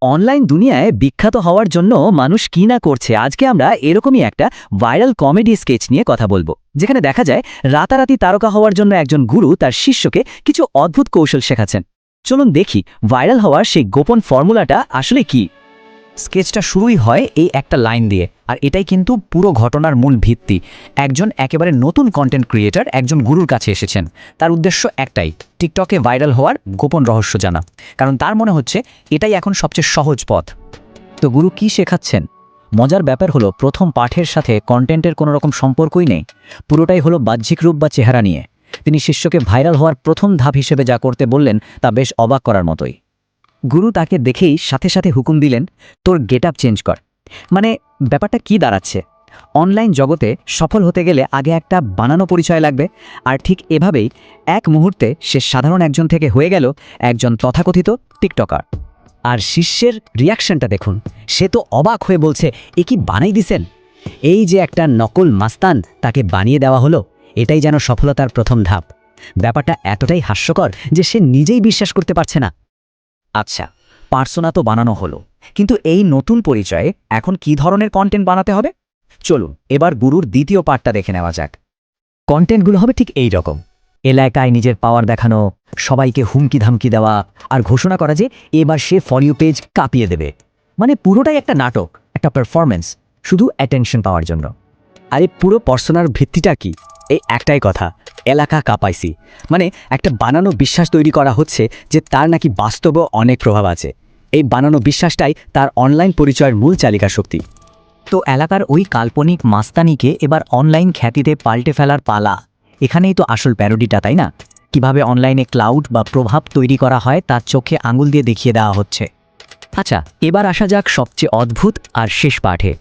Online দুনিয়ায় বিখ্যাত হওয়ার জন্য মানুষ কি না করছে, আজকে আমরা এরকমই একটা ভাইরাল কমেডি স্কেচ নিয়ে কথা বলবো, যেখানে দেখা যায় রাতারাতি তারকা হওয়ার জন্য একজন গুরু তার শিষ্যকে কিছু অদ্ভুত কৌশল শেখাচ্ছেন। চলুন দেখি ভাইরাল হওয়ার সেই গোপন ফর্মুলাটা আসলে কি। স্কেচটা শুরুই হয় এই একটা লাইন দিয়ে, আর এটাই কিন্তু পুরো ঘটনার মূল ভিত্তি। একজন একেবারে নতুন কন্টেন্ট ক্রিয়েটর একজন গুরুর কাছে এসেছেন। তার উদ্দেশ্য একটাই, টিকটকে ভাইরাল হওয়ার গোপন রহস্য জানা, কারণ তার মনে হচ্ছে এটাই এখন সবচেয়ে সহজ পথ। তো গুরু কি শেখাচ্ছেন? মজার ব্যাপার হলো প্রথম পাঠের সাথে কন্টেন্টের কোনো রকম সম্পর্কই নেই, পুরোটাই হলো বাহ্যিক রূপ বা চেহারা নিয়ে। তিনি শিষ্যকে ভাইরাল হওয়ার প্রথম ধাপ হিসেবে যা করতে বললেন তা বেশ অবাক করার মতোই। গুরু তাকে দেখেই সাথে সাথে হুকুম দিলেন, তোর গেট আপ চেঞ্জ কর। মানে ব্যাপারটা কি দাঁড়াচ্ছে, অনলাইন জগতে সফল হতে গেলে আগে একটা বানানো পরিচয় লাগবে, আর ঠিক এভাবেই এক মুহূর্তে সে সাধারণ একজন থেকে হয়ে গেল একজন তথাকথিত টিকটকার। আর শিষ্যের রিয়াকশনটা দেখুন, সে তো অবাক হয়ে বলছে, এ কি বানাই দিছেন? এই যে একটা নকল মাস্তান তাকে বানিয়ে দেওয়া হলো, এটাই যেন সফলতার প্রথম ধাপ। ব্যাপারটা এতটাই হাস্যকর যে সে নিজেই বিশ্বাস করতে পারছে না। আচ্ছা, পার্সোনা তো বানানো হলো, কিন্তু এই নতুন পরিচয়ে এখন কি ধরনের কন্টেন্ট বানাতে হবে? চলুন এবার গুরুর দ্বিতীয় পার্টটা দেখে নেওয়া যাক। কন্টেন্টগুলো হবে ঠিক এই রকম: এলাকায় নিজের পাওয়ার দেখানো, সবাইকে হুমকি ধামকি দেওয়া, আর ঘোষণা করা যে এবার সে ফর ইউ পেজ কাঁপিয়ে দেবে। মানে পুরোটাই একটা নাটক, একটা পারফরমেন্স, শুধু অ্যাটেনশন পাওয়ার জন্য। আর এই পুরো পার্সোনার ভিত্তিটা কি? এই একটাই কথা, এলাকা কাঁপাইছি। মানে একটা বানানো বিশ্বাস তৈরি করা হচ্ছে যে তার নাকি বাস্তবেও অনেক প্রভাব আছে। এই বানানো বিশ্বাসটাই তার অনলাইন পরিচয়ের মূল চালিকা শক্তি। তো এলাকার ওই কাল্পনিক মাস্তানিকে এবার অনলাইন খ্যাতিতে পাল্টে ফেলার পালা। এখানেই তো আসল প্যারোডিটা, তাই না? কিভাবে অনলাইনে ক্লাউড বা প্রভাব তৈরি করা হয় তার চোখে আঙুল দিয়ে দেখিয়ে দেওয়া হচ্ছে। আচ্ছা, এবার আসা যাক সবচেয়ে অদ্ভুত আর শেষ পাঠে।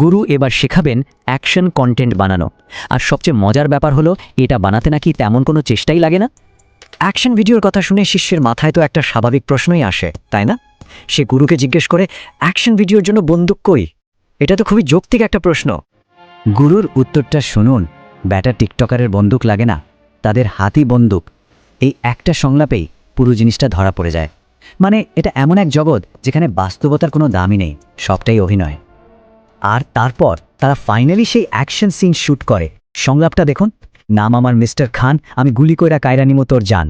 গুরু এবার শেখাবেন অ্যাকশন কন্টেন্ট বানানো। আর সবচেয়ে মজার ব্যাপার হলো, এটা বানাতে নাকি তেমন কোনো চেষ্টাই লাগে না। অ্যাকশন ভিডিওর কথা শুনে শিষ্যের মাথায় তো একটা স্বাভাবিক প্রশ্নই আসে, তাই না? সে গুরুকে জিজ্ঞেস করে, অ্যাকশন ভিডিওর জন্য বন্দুক কই? এটা তো খুবই যৌক্তিক একটা প্রশ্ন। গুরুর উত্তরটা শুনুন, ব্যাটা টিকটকারের বন্দুক লাগে না, তাদের হাতি বন্দুক। এই একটা সংলাপেই পুরো জিনিসটা ধরা পড়ে যায়। মানে এটা এমন এক জগৎ যেখানে বাস্তবতার কোনো দামই নেই, সবটাই অভিনয়। আর তারপর তারা ফাইনালি সেই অ্যাকশন সিন শ্যুট করে। সংলাপটা দেখুন, নাম আমার মিস্টার খান, আমি গুলি কইরা কায়রা নিমো তোর জান।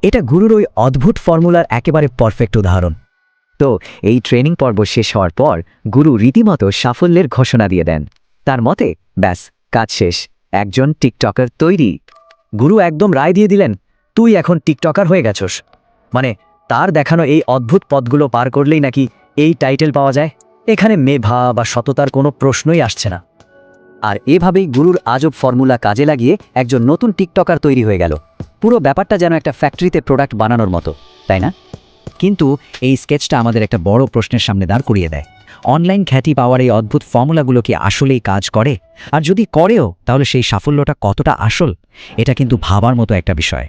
এটা গুরুর ওই অদ্ভুত ফর্মুলার একেবারে পারফেক্ট উদাহরণ। তো এই ট্রেনিং পর্ব শেষ হওয়ার পর গুরু রীতিমতো সাফল্যের ঘোষণা দিয়ে দেন। তার মতে ব্যাস, কাজ শেষ, একজন টিকটকার তৈরি। গুরু একদম রায় দিয়ে দিলেন, তুই এখন টিকটকার হয়ে গেছস। মানে তার দেখানো এই অদ্ভুত পথগুলো পার করলেই নাকি এই টাইটেল পাওয়া যায়। এখানে মেধা বা সততার কোনো প্রশ্নই আসছে না। আর এভাবেই গুরুর আজব ফর্মুলা কাজে লাগিয়ে একজন নতুন টিকটকার তৈরি হয়ে গেল। পুরো ব্যাপারটা যেন একটা ফ্যাক্টরিতে প্রোডাক্ট বানানোর মতো, তাই না? কিন্তু এই স্কেচটা আমাদের একটা বড় প্রশ্নের সামনে দাঁড় করিয়ে দেয়। অনলাইন খ্যাতি পাওয়ার এই অদ্ভুত ফর্মুলাগুলো কি আসলেই কাজ করে? আর যদি করেও, তাহলে সেই সাফল্যটা কতটা আসল? এটা কিন্তু ভাবার মতো একটা বিষয়।